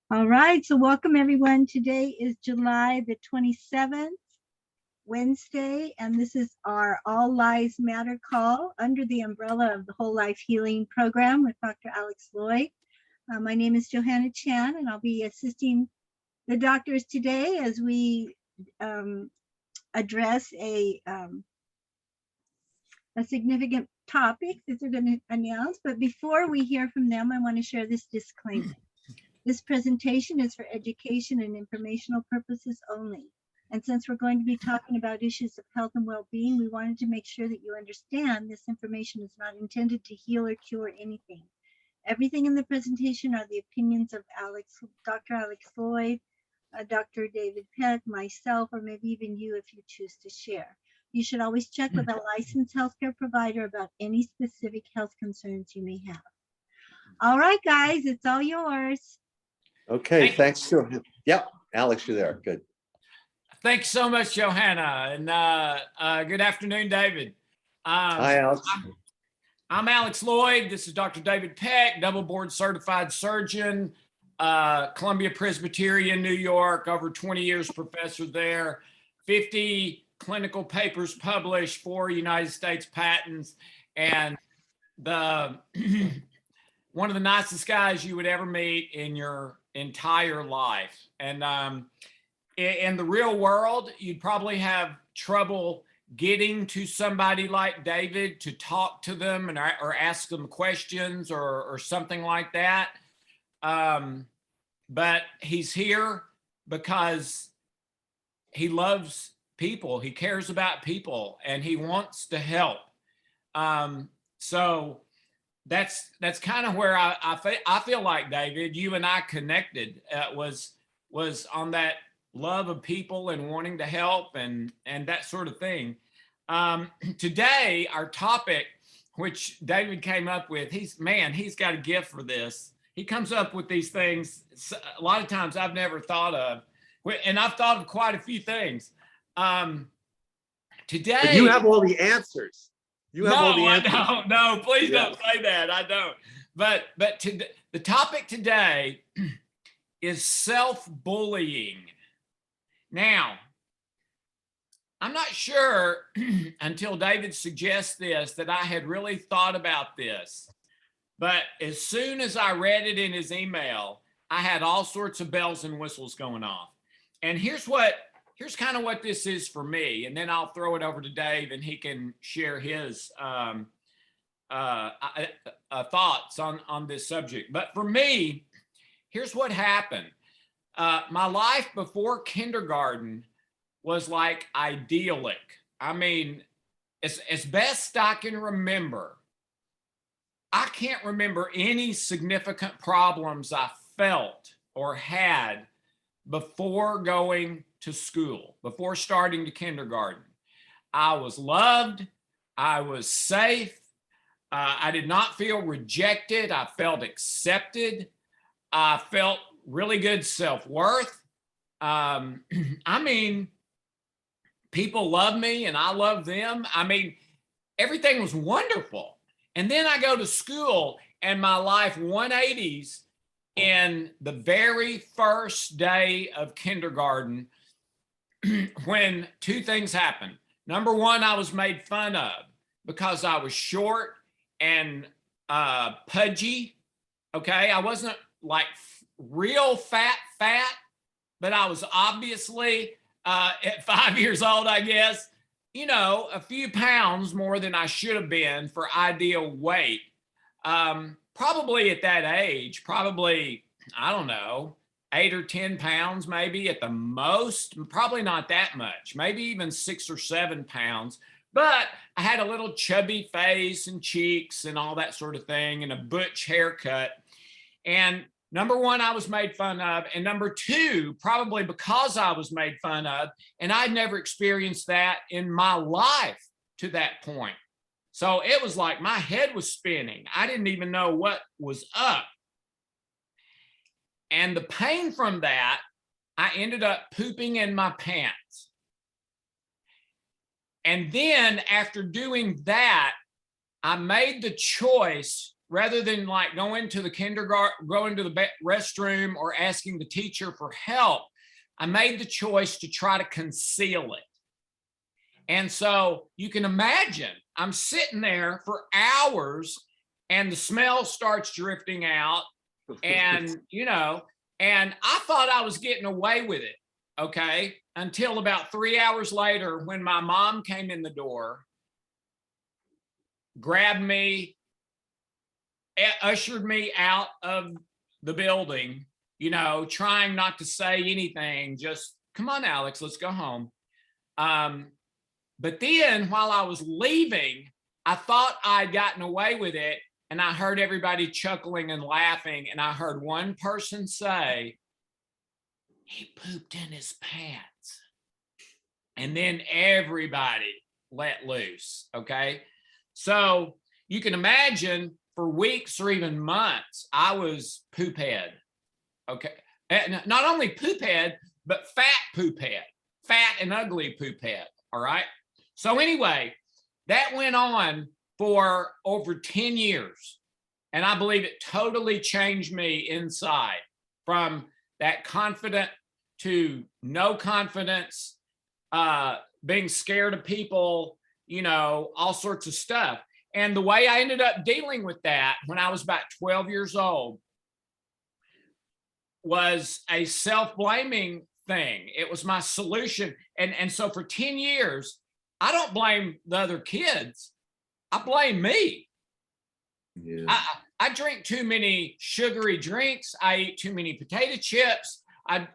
All right, so welcome everyone. Today is July the 27th, Wednesday, and this is our All Lives Matter call under the umbrella of the Whole Life Healing Program with Dr. Alex Loyd. My name is Johanna Chan, and I'll be assisting the doctors today as we address a significant topic that they're going to announce. But before we hear from them, I want to share this disclaimer. This presentation is for education and informational purposes only. And since we're going to be talking about issues of health and well-being, we wanted to make sure that you understand this information is not intended to heal or cure anything. Everything in the presentation are the opinions of Dr. Alex Loyd, Dr. David Peck, myself, or maybe even you if you choose to share. You should always check with a licensed healthcare provider about any specific health concerns you may have. All right, guys, it's all yours. Okay, thanks. Yep, Alex, you're there. Good. Thanks so much, Johanna, and good afternoon, David. Hi, Alex. I'm Alex Loyd. This is Dr. David Peck, double board certified surgeon, Columbia Presbyterian, New York, over 20 years professor there, 50 clinical papers published, 4 United States patents, and one of the nicest guys you would ever meet in your entire life. And in the real world, you'd probably have trouble getting to somebody like David to talk to them or ask them questions or something like that. But he's here because he loves people, he cares about people, and he wants to help. So that's kind of where I feel like, David, you and I connected, was on that love of people and wanting to help and that sort of thing. Today, our topic, which David came up with, he's got a gift for this. He comes up with these things a lot of times I've never thought of, and I've thought of quite a few things. Today, but you have all the answers. You have all the answers. I don't. No, please don't say that. I don't. But the topic today is self-bullying. Now, I'm not sure until David suggests this that I had really thought about this. But as soon as I read it in his email, I had all sorts of bells and whistles going off. And here's kind of what this is for me. And then I'll throw it over to Dave and he can share his thoughts on this subject. But for me, here's what happened. My life before kindergarten was like idyllic. I mean, as best I can remember, I can't remember any significant problems I felt or had before going to school, before starting to kindergarten. I was loved. I was safe. I did not feel rejected. I felt accepted. I felt really good self-worth. I mean, people love me and I love them. I mean, everything was wonderful. And then I go to school and my life 180s in the very first day of kindergarten when 2 things happened. Number one, I was made fun of because I was short and pudgy. Okay, I wasn't like real fat, but I was obviously at 5 years old, I guess, a few pounds more than I should have been for ideal weight. Probably at that age, I don't know, 8 or 10 pounds, maybe at the most, probably not that much, maybe even 6 or 7 pounds. But I had a little chubby face and cheeks and all that sort of thing and a butch haircut. And number one, I was made fun of. And number two, probably because I was made fun of, and I'd never experienced that in my life to that point. So it was like my head was spinning. I didn't even know what was up. And the pain from that, I ended up pooping in my pants. And then after doing that, I made the choice rather than like going to the kindergarten, going to the restroom or asking the teacher for help, I made the choice to try to conceal it. And so you can imagine I'm sitting there for hours and the smell starts drifting out, and, you know, and I thought I was getting away with it. Okay. Until about 3 hours later, when my mom came in the door, grabbed me, ushered me out of the building, you know, trying not to say anything, just come on, Alex, let's go home. But then while I was leaving, I thought I'd gotten away with it, and I heard everybody chuckling and laughing, and I heard one person say, he pooped in his pants. And then everybody let loose, okay? So you can imagine for weeks or even months, I was poop head, okay? And not only poop head, but fat poop head, fat and ugly poop head, all right? So anyway, that went on for over 10 years. And I believe it totally changed me inside, from that confident to no confidence, being scared of people, you know, all sorts of stuff. And the way I ended up dealing with that when I was about 12 years old was a self-blaming thing. It was my solution. And so for 10 years, I don't blame the other kids. I blame me. Yeah. I drink too many sugary drinks. I eat too many potato chips. I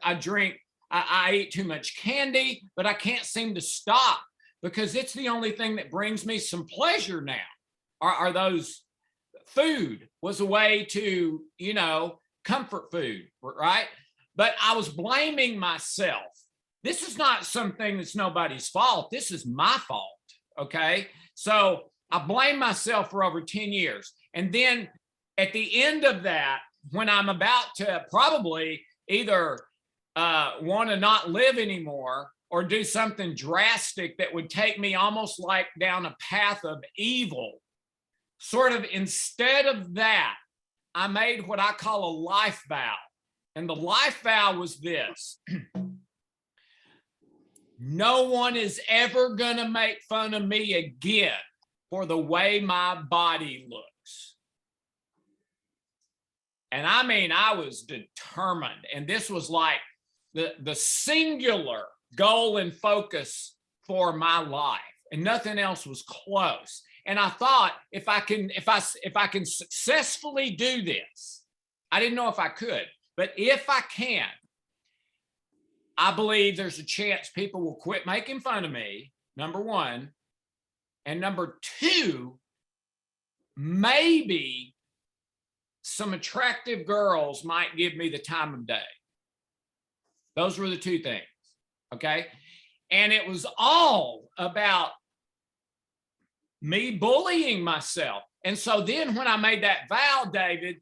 eat too much candy, but I can't seem to stop because it's the only thing that brings me some pleasure now. Are those food was a way to, you know, comfort food, right? But I was blaming myself. This is not something that's nobody's fault. This is my fault, okay? So I blame myself for over 10 years. And then at the end of that, when I'm about to probably either want to not live anymore or do something drastic that would take me almost like down a path of evil, sort of instead of that, I made what I call a life vow. And the life vow was this. No one is ever going to make fun of me again for the way my body looks. And I mean, I was determined. And this was like the singular goal and focus for my life. And nothing else was close. And I thought, if I can successfully do this, I didn't know if I could, but if I can, I believe there's a chance people will quit making fun of me, number one. And number two, maybe some attractive girls might give me the time of day. Those were the two things, okay? And it was all about me bullying myself. And so then when I made that vow, David,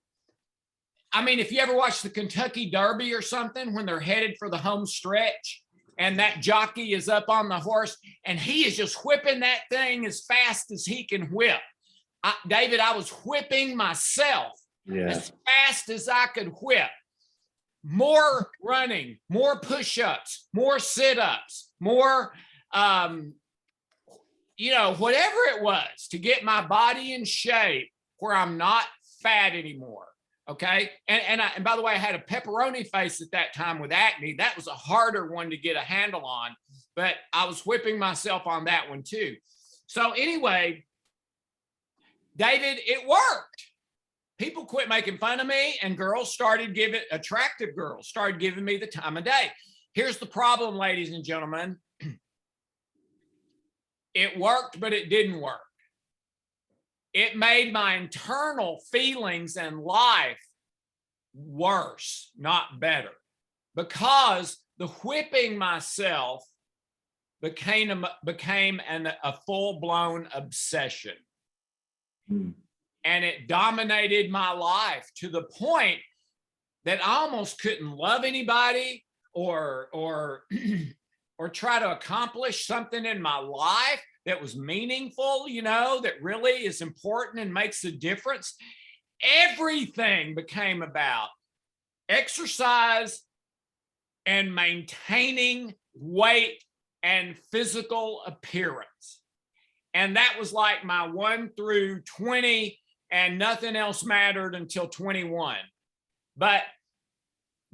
I mean, if you ever watch the Kentucky Derby or something, when they're headed for the home stretch and that jockey is up on the horse and he is just whipping that thing as fast as he can whip. David, I was whipping myself as fast as I could whip. More running, more push-ups, more sit-ups, more, you know, whatever it was to get my body in shape where I'm not fat anymore. Okay. And by the way, I had a pepperoni face at that time with acne. That was a harder one to get a handle on, but I was whipping myself on that one too. So anyway, David, it worked. People quit making fun of me and attractive girls started giving me the time of day. Here's the problem, ladies and gentlemen. It worked, but it didn't work. It made my internal feelings and life worse, not better, because the whipping myself became a full-blown obsession. And it dominated my life to the point that I almost couldn't love anybody or try to accomplish something in my life that was meaningful, you know, that really is important and makes a difference. everything became about exercise and maintaining weight and physical appearance. And that was like my 1 through 20, and nothing else mattered until 21. But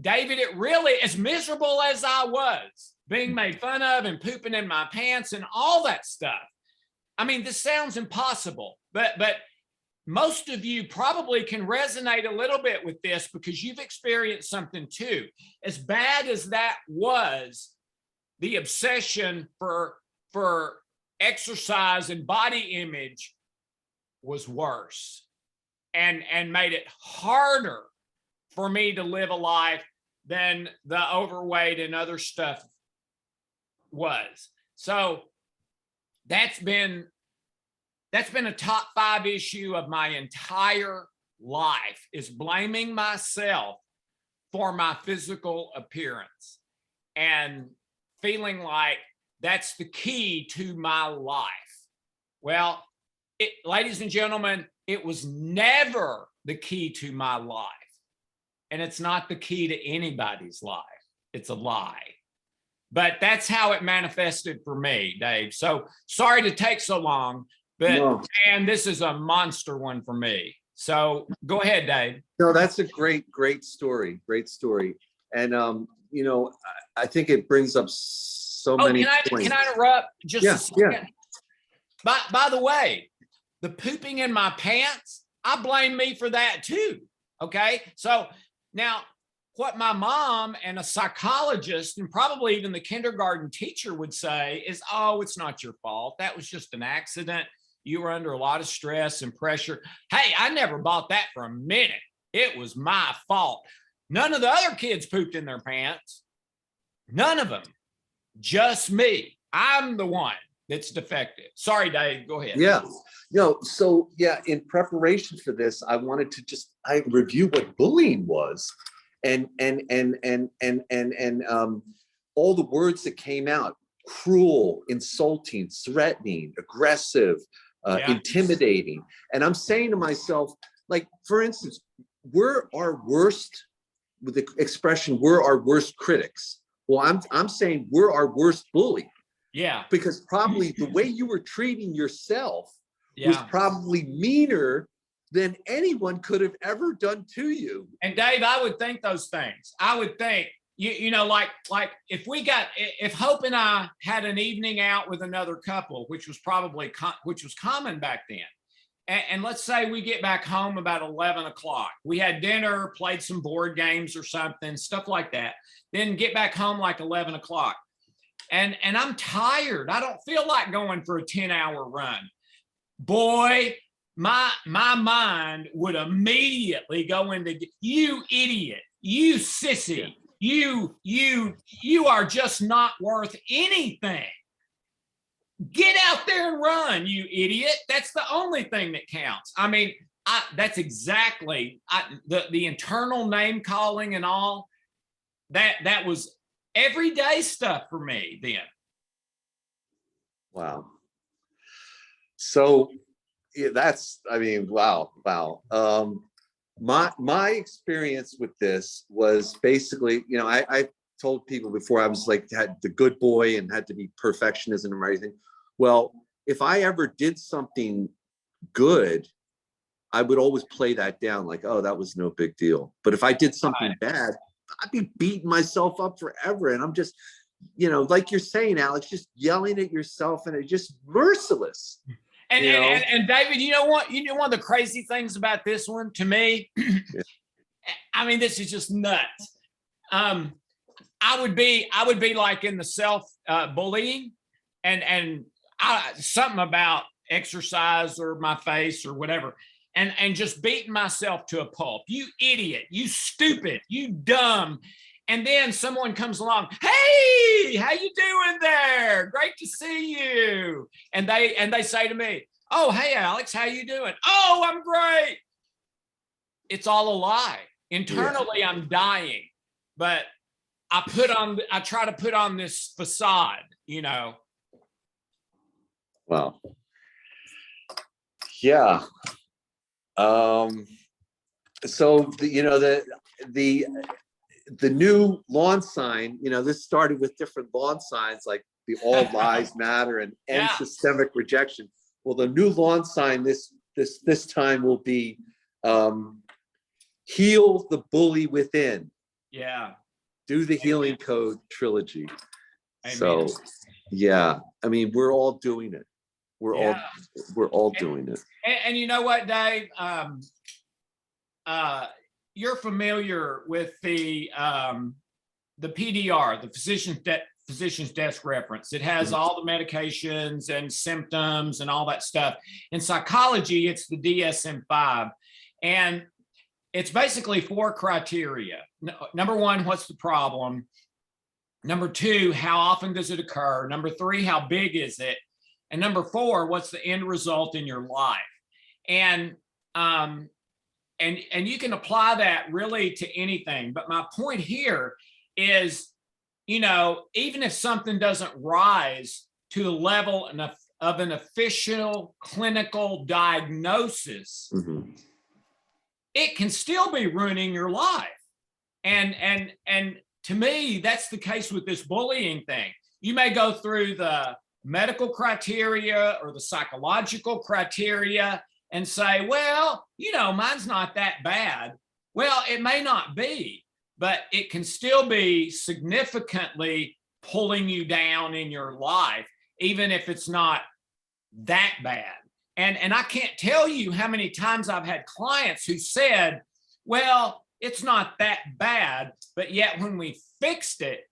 David, it really, as miserable as I was, being made fun of and pooping in my pants and all that stuff. I mean, this sounds impossible, but most of you probably can resonate a little bit with this because you've experienced something too. As bad as that was, the obsession for exercise and body image was worse and made it harder for me to live a life than the overweight and other stuff was. So that's been a top 5 issue of my entire life, is blaming myself for my physical appearance and feeling like that's the key to my life. Well, ladies and gentlemen, it was never the key to my life. And it's not the key to anybody's life. It's a lie. But that's how it manifested for me, Dave. So sorry to take so long, but No. man, this is a monster one for me. So go ahead, Dave. No, that's a great story. Great story. And, you know, I think it brings up so many points. Can I interrupt just a second? Yeah. By the way, the pooping in my pants, I blame me for that too. Okay. So now what my mom and a psychologist and probably even the kindergarten teacher would say is, oh, it's not your fault. That was just an accident. You were under a lot of stress and pressure. Hey, I never bought that for a minute. It was my fault. None of the other kids pooped in their pants. None of them. Just me. I'm the one that's defective. Sorry, Dave. Go ahead. Yeah. No, so yeah, in preparation for this, I wanted to I review what bullying was and all the words that came out: cruel, insulting, threatening, aggressive, intimidating. And I'm saying to myself, like, for instance, we're our worst, with the expression, we're our worst critics. Well, I'm saying we're our worst bully. Yeah. Because probably the way you were treating yourself was probably meaner than anyone could have ever done to you. And Dave, I would think those things. I would think, you know, like if Hope and I had an evening out with another couple, which was common back then. And let's say we get back home about 11 o'clock. We had dinner, played some board games or something, stuff like that. Then get back home like 11 o'clock. And I'm tired. I don't feel like going for a 10-hour run. Boy, my mind would immediately go into, you idiot, you sissy, you are just not worth anything. Get out there and run, you idiot. That's the only thing that counts. I mean, that's exactly the internal name calling and all. That was everyday stuff for me then. Wow. So yeah, wow. My experience with this was basically, you know, I told people before, I was like, had the good boy and had to be perfectionism and everything. Well, if I ever did something good, I would always play that down like, oh, that was no big deal. But if I did something bad, I'd be beating myself up forever. And I'm just, you know, like you're saying, Alex, just yelling at yourself, and it's just merciless. And David, you know what? You know one of the crazy things about this one to me? I mean, this is just nuts. I would be like in the self bullying and something about exercise or my face or whatever, and just beating myself to a pulp. You idiot, you stupid, you dumb. And then someone comes along, hey, how you doing there? Great to see you. And they say to me, oh, hey, Alex, how you doing? Oh, I'm great. It's all a lie. Internally, I'm dying, but I try to put on this facade, you know. Wow. Yeah. So the new lawn sign, this started with different lawn signs like the all lives matter and end Yeah. systemic rejection. Well, the new lawn sign this time will be heal the bully within. Yeah. Do the healing code trilogy. Amen. So yeah, I mean, we're all doing it. We're all doing it. And you know what, Dave? You're familiar with the PDR, the physician's desk reference. It has all the medications and symptoms and all that stuff. In psychology, it's the DSM-5, and it's basically 4 criteria. Number 1, what's the problem? Number 2, how often does it occur? Number 3, how big is it? And number 4, what's the end result in your life? And you can apply that really to anything. But my point here is, even if something doesn't rise to the level of an official clinical diagnosis, it can still be ruining your life. And to me, that's the case with this bullying thing. You may go through the medical criteria or the psychological criteria and say, well, mine's not that bad. Well, it may not be, but it can still be significantly pulling you down in your life, even if it's not that bad. And I can't tell you how many times I've had clients who said, well, it's not that bad, but yet when we fixed it,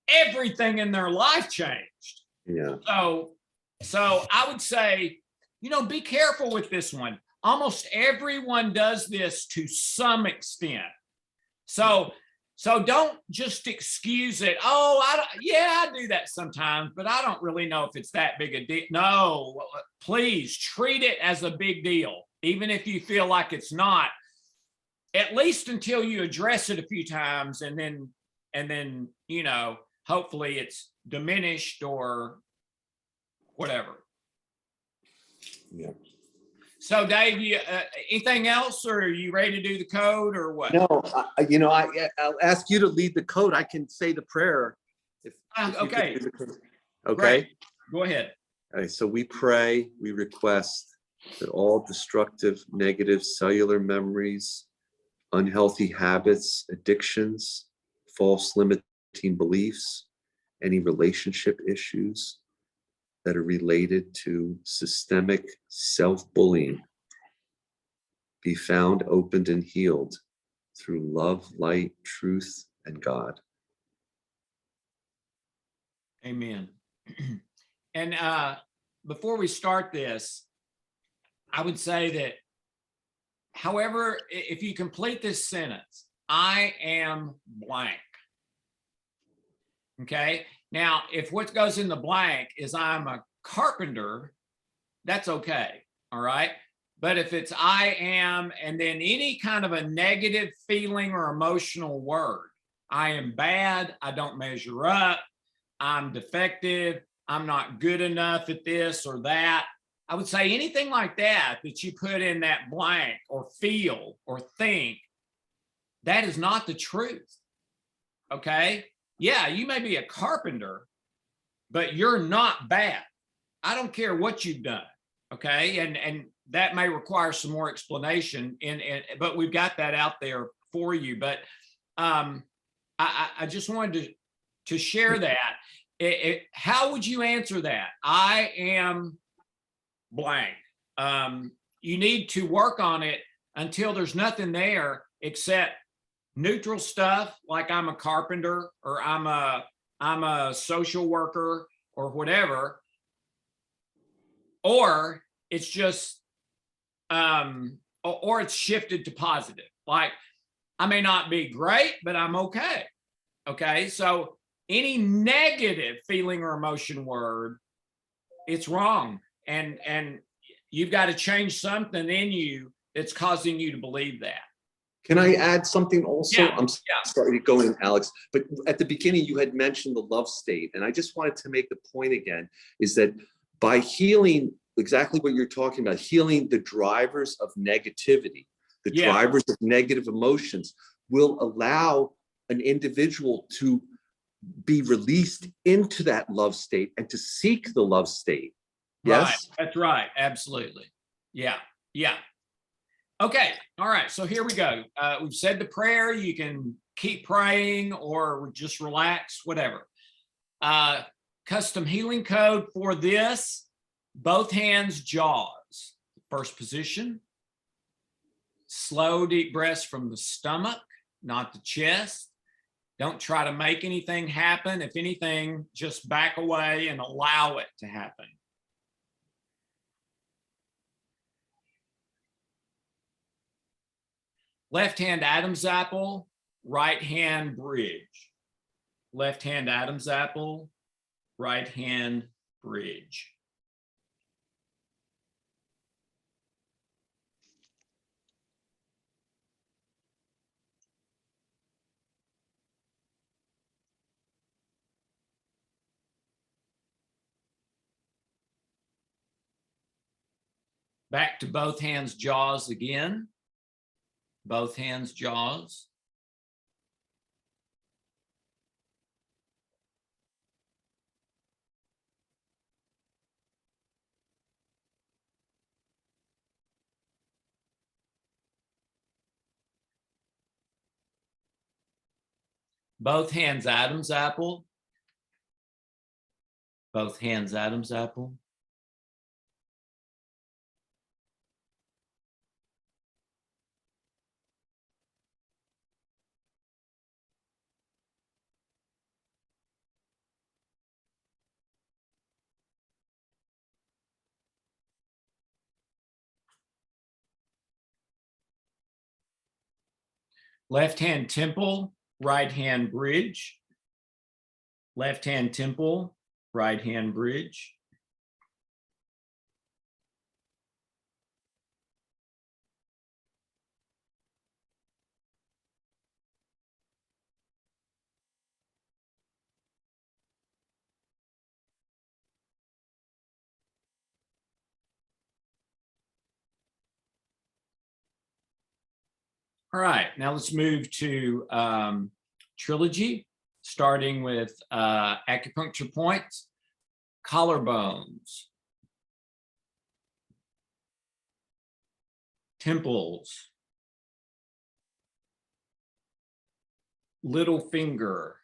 everything in their life changed. Yeah. So I would say, be careful with this one. Almost everyone does this to some extent. So don't just excuse it. Oh, I do that sometimes, but I don't really know if it's that big a deal. No, please treat it as a big deal, even if you feel like it's not, at least until you address it a few times, and then hopefully it's diminished or whatever. Yeah. So, Dave, anything else, or are you ready to do the code, or what? No, I'll ask you to lead the code. I can say the prayer. If Okay. you could do the code. Okay. Great. Go ahead. All right. So we pray, we request that all destructive, negative cellular memories, unhealthy habits, addictions, false limiting beliefs, any relationship issues that are related to systemic self-bullying be found, opened, and healed through love, light, truth, and God. Amen. And before we start this, I would say that, however, if you complete this sentence, I am blank. Okay. Now, if what goes in the blank is I'm a carpenter, that's okay. All right. But if it's I am, and then any kind of a negative feeling or emotional word, I am bad, I don't measure up, I'm defective, I'm not good enough at this or that, I would say anything like that you put in that blank or feel or think, that is not the truth. Okay. Yeah, you may be a carpenter, but you're not bad. I don't care what you've done. Okay. And that may require some more explanation, but we've got that out there for you. But I just wanted to share that. How would you answer that? I am blank. You need to work on it until there's nothing there except neutral stuff, like I'm a carpenter or I'm a social worker or whatever, or it's just or it's shifted to positive. Like, I may not be great, but I'm okay. Okay. So any negative feeling or emotion word, it's wrong. And you've got to change something in you that's causing you to believe that. Can I add something also? Yeah, I'm sorry to go in, Alex, but at the beginning you had mentioned the love state. And I just wanted to make the point again, is that by healing exactly what you're talking about, healing the drivers of negativity, the Yeah. drivers of negative emotions, will allow an individual to be released into that love state and to seek the love state. Right. Yes. That's right. Absolutely. Yeah. Yeah. Okay. All right. So here we go. We've said the prayer. You can keep praying or just relax, whatever. Custom healing code for this: both hands, jaws. First position. Slow, deep breaths from the stomach, not the chest. Don't try to make anything happen. If anything, just back away and allow it to happen. Left hand Adam's apple, right hand bridge. Left hand Adam's apple, right hand bridge. Back to both hands, jaws again. Both hands, jaws. Both hands, Adam's apple. Both hands, Adam's apple. Left hand temple, right hand bridge. Left hand temple, right hand bridge. All right, now let's move to trilogy, starting with acupuncture points, collarbones, temples, little finger,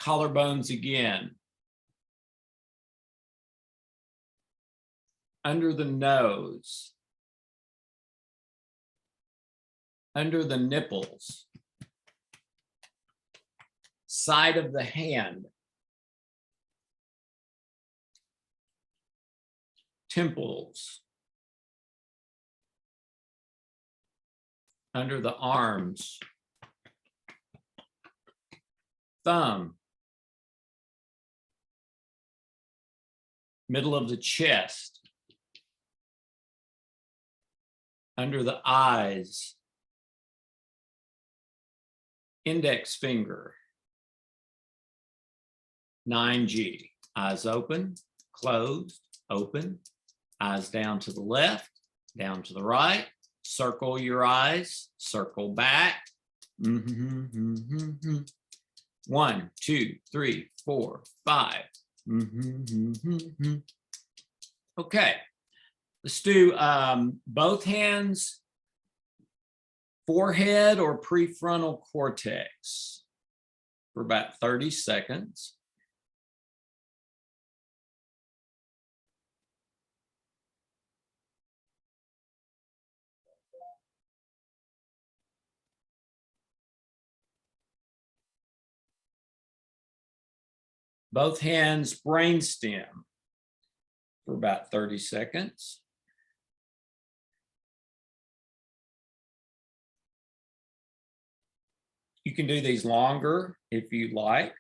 collarbones again, under the nose, under the nipples, side of the hand, temples, under the arms, thumb, middle of the chest, under the eyes, index finger, 9G, eyes open, closed, open, eyes down to the left, down to the right, circle your eyes, circle back. 1, 2, 3, 4, 5. Okay, let's do both hands, forehead or prefrontal cortex for about 30 seconds. Both hands, brainstem for about 30 seconds. You can do these longer if you like.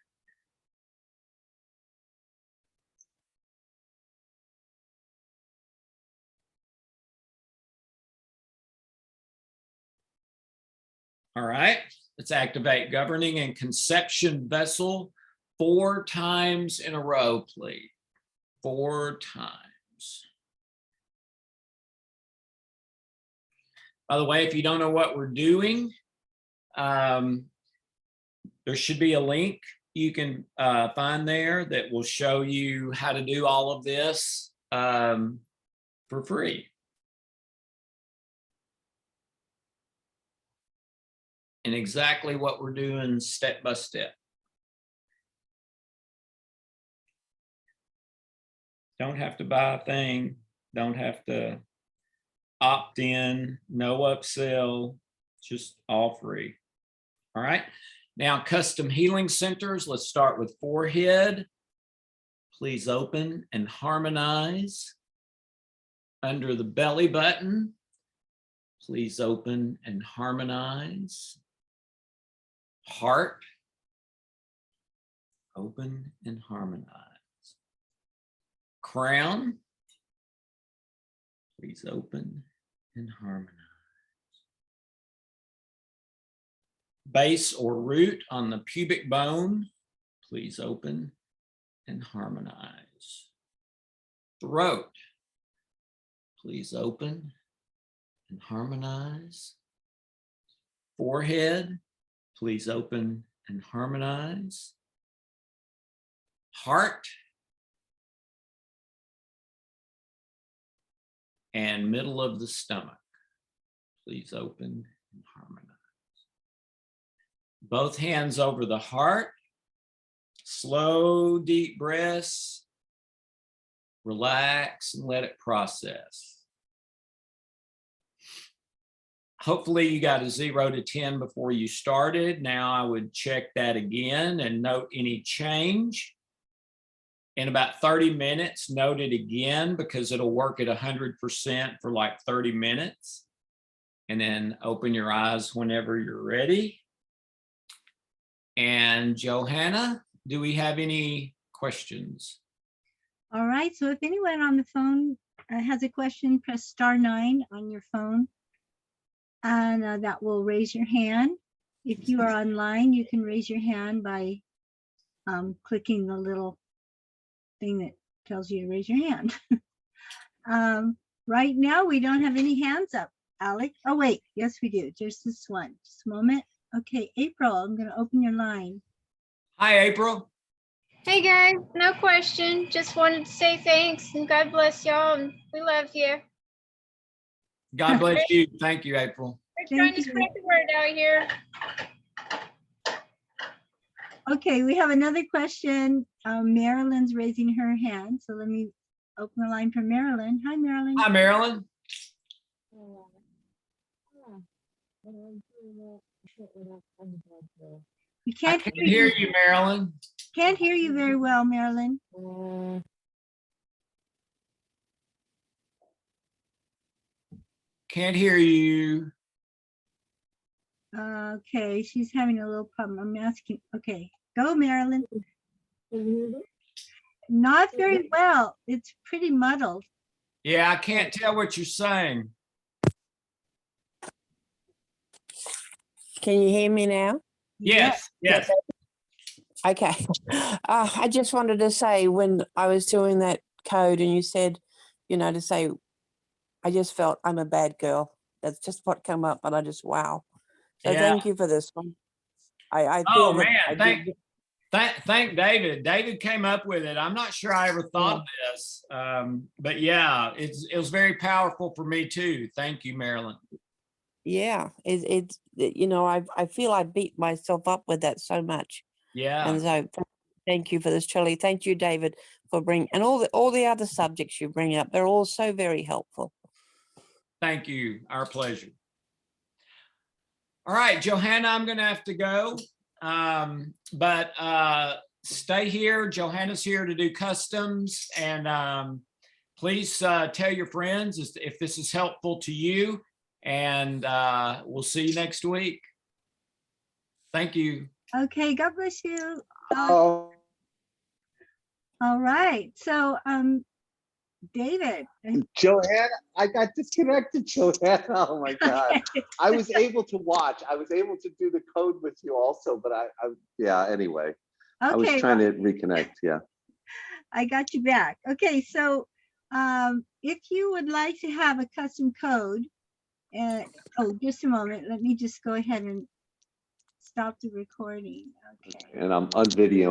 All right, let's activate governing and conception vessel 4 times in a row, please. 4 times. By the way, if you don't know what we're doing, there should be a link you can find there that will show you how to do all of this for free. And exactly what we're doing step by step. Don't have to buy a thing. Don't have to opt in, no upsell, just all free. All right. Now, custom healing centers. Let's start with forehead. Please open and harmonize. Under the belly button, please open and harmonize. Heart, open and harmonize. Crown, please open and harmonize. Base or root on the pubic bone, please open and harmonize. Throat, please open and harmonize. Forehead, please open and harmonize. Heart and middle of the stomach, please open and harmonize. Both hands over the heart. Slow, deep breaths. Relax and let it process. Hopefully you got a 0 to 10 before you started. Now I would check that again and note any change. In about 30 minutes, note it again because it'll work at 100% for like 30 minutes. And then open your eyes whenever you're ready. And Johanna, do we have any questions? All right, so if anyone on the phone has a question, press *9 on your phone, and that will raise your hand. If you are online, you can raise your hand by clicking the little thing that tells you to raise your hand. Right now, we don't have any hands up, Alec. Oh, wait, yes, we do. Just this one. Just a moment. Okay, April, I'm going to open your line. Hi, April. Hey guys, no question. Just wanted to say thanks and God bless y'all and we love you. God bless you. Thank you, April. We're trying to spread the word out here. Okay, we have another question. Marilyn's raising her hand, so let me open the line for Marilyn. Hi, Marilyn. Hi, Marilyn. We I can't can't hear hear you, Marilyn. Can't hear you very well, Marilyn. Can't hear you. Okay, she's having a little problem. I'm asking. Okay, go, Marilyn. Not very well. It's pretty muddled. Yeah, I can't tell what you're saying. Can you hear me now? Yes, yes. Okay. I just wanted to say when I was doing that code and you said, you know, to say, I just felt I'm a bad girl. That's just what came up, and I just, wow. So Yeah. thank you for this one. I Oh feel that man, I thank David. David came up with it. I'm not sure I ever thought of this, but yeah, it was very powerful for me too. Thank you, Marilyn. yeah, it's you know, I feel I beat myself up with that so much. Yeah. And so thank you for this, Shirley. Thank you, David, for bringing, and all the other subjects you bring up. They're all so very helpful. Thank you. Our pleasure. All right, Johanna, I'm going to have to go, but stay here. Johanna's here to do customs, and please tell your friends if this is helpful to you, and we'll see you next week. Thank you. Okay, God bless you. Oh, All right, so David. Johanna, I got disconnected, Johanna. Oh my God. I was able to watch. I was able to do the code with you also, but yeah, anyway. I was Okay, trying to reconnect, yeah. I got you back. Okay, so if you would like to have a custom code, Oh, just a moment. Let me just go ahead and stop the recording. Okay. And I'm on video.